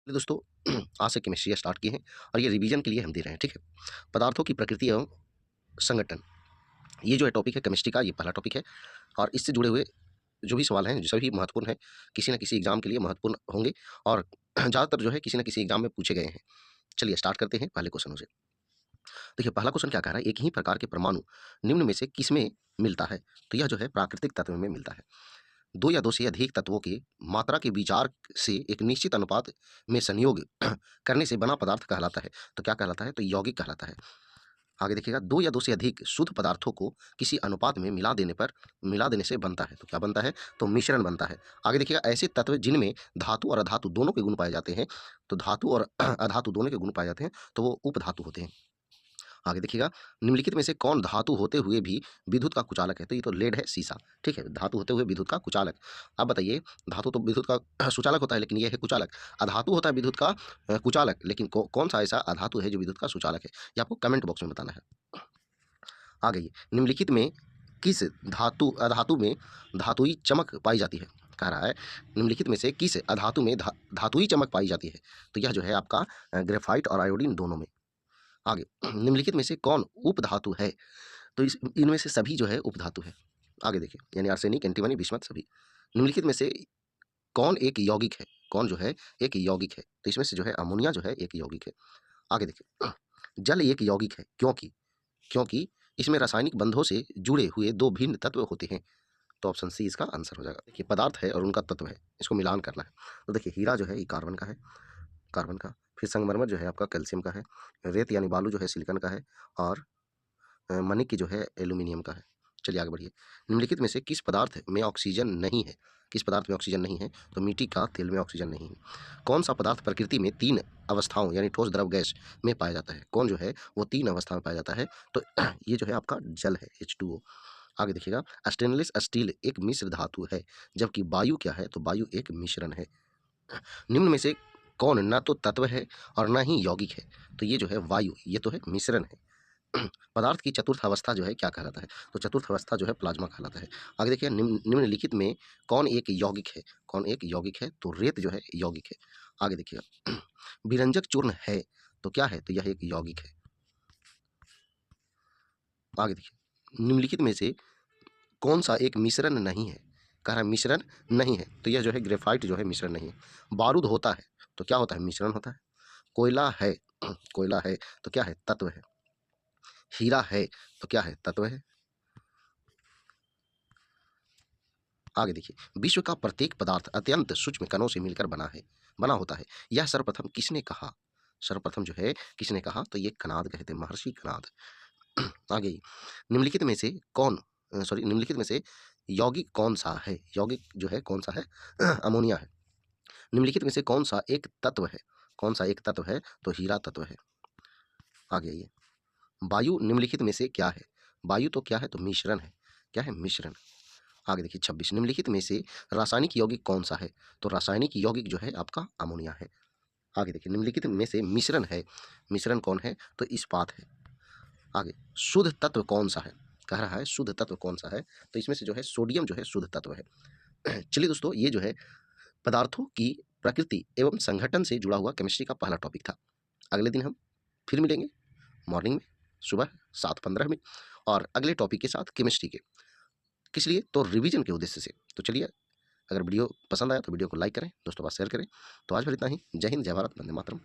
दोस्तों आज से केमिस्ट्री स्टार्ट की है और ये रिवीजन के लिए हम दे रहे हैं। ठीक है, पदार्थों की प्रकृति एवं संगठन, ये जो है टॉपिक है केमिस्ट्री का, ये पहला टॉपिक है और इससे जुड़े हुए जो भी सवाल हैं जो सभी महत्वपूर्ण हैं, किसी न किसी एग्जाम के लिए महत्वपूर्ण होंगे और ज़्यादातर जो है किसी न किसी एग्जाम में पूछे गए हैं। चलिए स्टार्ट करते हैं पहले क्वेश्चनों से। देखिए पहला क्वेश्चन क्या कह रहा है, एक ही प्रकार के परमाणु निम्न में से किस में मिलता है? तो यह जो है प्राकृतिक तत्व में मिलता है। दो या दो से अधिक तत्वों की मात्रा के विचार से एक निश्चित अनुपात में संयोग करने से बना पदार्थ कहलाता है। तो क्या कहलाता है? तो यौगिक कहलाता है। आगे देखिएगा, दो या दो से अधिक शुद्ध पदार्थों को किसी अनुपात में मिला देने से बनता है। तो क्या बनता है? तो मिश्रण बनता है। आगे देखिएगा, ऐसे तत्व जिनमें धातु और अधातु दोनों के गुण पाए जाते हैं, तो धातु और अधातु दोनों के गुण पाए जाते हैं, तो वो उपधातु होते हैं। आगे देखिएगा, निम्नलिखित में से कौन धातु होते हुए भी विद्युत का कुचालक है? तो ये तो लेड है, शीशा। ठीक है, धातु होते हुए विद्युत का कुचालक। अब बताइए, धातु तो विद्युत का सुचालक होता है, लेकिन ये है कुचालक। अधातु होता है विद्युत का कुचालक, लेकिन कौन सा ऐसा अधातु है जो विद्युत का सुचालक है? ये आपको कमेंट बॉक्स में बताना है। आ गई, निम्नलिखित में किस अधातु में धातुई चमक पाई जाती है? कह रहा है निम्नलिखित में से किस अधातु में धातुई चमक पाई जाती है? तो यह जो है आपका ग्रेफाइट और आयोडीन दोनों में। आगे, निम्नलिखित में से कौन उपधातु है? तो इनमें से सभी जो है उपधातु है। आगे देखिए, यानी आर्सेनिक, एंटीमनी, बिस्मथ सभी। निम्नलिखित में से कौन एक यौगिक है? कौन जो है एक यौगिक है? तो इसमें से जो है अमोनिया जो है एक यौगिक है। आगे देखिए, जल एक यौगिक है क्योंकि क्योंकि इसमें रासायनिक बंधों से जुड़े हुए दो भिन्न तत्व होते हैं। तो ऑप्शन सी इसका आंसर हो जाएगा। देखिए, पदार्थ है और उनका तत्व है, इसको मिलान करना है। तो देखिए, हीरा जो है ये कार्बन का है, कार्बन का। फिर संगमरमर जो है आपका कैल्शियम का है। रेत यानी बालू जो है सिलिकॉन का है और मणिक जो है एल्यूमिनियम का है। चलिए आगे बढ़िए। निम्नलिखित में से किस पदार्थ में ऑक्सीजन नहीं है? किस पदार्थ में ऑक्सीजन नहीं है? तो मिट्टी का तेल में ऑक्सीजन नहीं है। कौन सा पदार्थ प्रकृति में तीन अवस्थाओं यानी ठोस, द्रव, गैस में पाया जाता है? कौन जो है वो तीन अवस्था में पाया जाता है? तो ये जो है आपका जल है, H2O। आगे देखिएगा, स्टेनलेस स्टील एक मिश्र धातु है, जबकि वायु क्या है? तो वायु एक मिश्रण है। निम्न में से कौन ना तो तत्व है और ना ही यौगिक है? तो ये जो है वायु, ये तो है मिश्रण है। पदार्थ की चतुर्थ अवस्था जो है क्या कहलाता है? तो चतुर्थ अवस्था जो है प्लाज्मा कहलाता है। आगे देखिए, निम्नलिखित में कौन एक यौगिक है? कौन एक यौगिक है? तो रेत जो है यौगिक है। आगे देखिएगा, विरंजक चूर्ण है तो क्या है? तो यह एक यौगिक है। आगे देखिए, निम्नलिखित में से कौन सा एक मिश्रण नहीं है? कह रहा है मिश्रण नहीं है, तो यह जो है ग्रेफाइट जो है मिश्रण नहीं है। बारूद होता है तो क्या होता है? मिश्रण होता है। कोयला है कोयला है तो क्या है? तत्व है। हीरा है तो क्या है? तत्व है। आगे देखिए, विश्व का प्रत्येक पदार्थ अत्यंत सूक्ष्म कणों से मिलकर बना होता है। यह सर्वप्रथम किसने कहा? सर्वप्रथम जो है किसने कहा? तो ये कणाद कहते हैं, महर्षि कणाद। आगे, निम्नलिखित में से निम्नलिखित में से यौगिक कौन सा है? यौगिक जो है कौन सा है? अमोनिया है। निम्नलिखित में से कौन सा एक तत्व है? कौन सा एक तत्व है? तो हीरा तत्व है। आगे आइए, वायु निम्नलिखित में से क्या है? वायु तो क्या है? तो मिश्रण है। क्या है? मिश्रण। आगे देखिए 26, निम्नलिखित में से रासायनिक यौगिक कौन सा है? तो रासायनिक यौगिक जो है आपका अमोनिया है। आगे देखिए, निम्नलिखित में से मिश्रण है, मिश्रण कौन है? तो इस्पात है। आगे, शुद्ध तत्व कौन सा है? कह रहा है शुद्ध तत्व कौन सा है? तो इसमें से जो है सोडियम जो है शुद्ध तत्व है। चलिए दोस्तों, ये जो है पदार्थों की प्रकृति एवं संगठन से जुड़ा हुआ केमिस्ट्री का पहला टॉपिक था। अगले दिन हम फिर मिलेंगे मॉर्निंग में, सुबह 7:15 में, और अगले टॉपिक के साथ केमिस्ट्री के। किस लिए? तो रिवीजन के उद्देश्य से। तो चलिए, अगर वीडियो पसंद आया तो वीडियो को लाइक करें, दोस्तों के पास शेयर करें। तो आज फिर इतना ही। जय हिंद, जय भारत, वंदे मातरम।